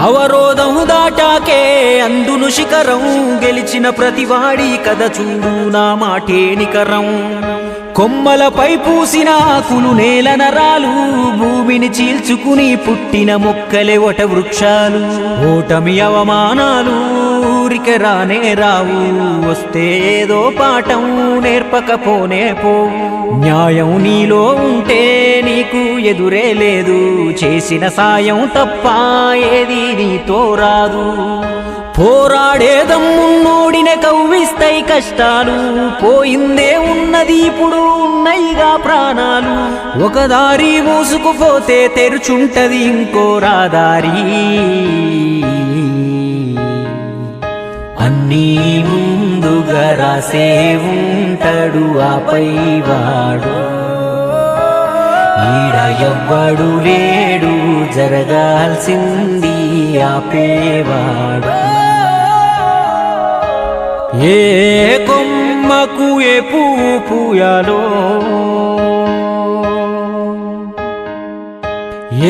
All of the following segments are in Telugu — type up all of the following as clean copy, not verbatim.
అవరోధం దాటాకే అందును శిఖరం, గెలిచిన ప్రతివాడి కథ చూడు నా మాటే నికరం. కొమ్మలపై పూసిన ఆకులు నేల నరాలు, భూమిని చీల్చుకుని పుట్టిన మొక్కలే వట వృక్షాలు. ఓటమి అవమానాలు ఊరిక రానే రావు, వస్తే ఏదో పాఠం నేర్పకపోనే పోవు. న్యాయం నీలో ఉంటే నీకు ఎదురే లేదు, చేసిన సాయం తప్ప ఏది నీతో రాదు. పోరాడే దమ్మున్నోడినే కవ్విస్తాయి కష్టాలు, పోయిందే ఉన్నది ఇప్పుడు ఉన్నయిగా ప్రాణాలు. ఒక దారి మూసుకుపోతే తెరుచుంటది ఇంకో రాదారి, అన్నీ ముందుగా రాసే ఉంటాడు ఆపై వాడు. ఈడ ఎవ్వడు లేడు జరగాల్సింది ఆపేవాడు. ఏ కొమ్మకు ఏ పువ్వు పూయాలో,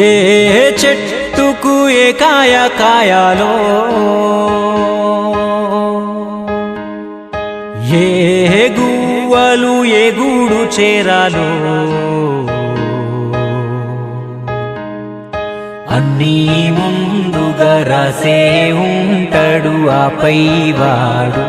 ఏ చెట్టుకు ఏ కాయ కాయాలో, ఏ గువ్వలు ఏ గూడు చేరాలో, అన్నీ ముందుగా రాసే ఉంటాడు ఆపై వాడు.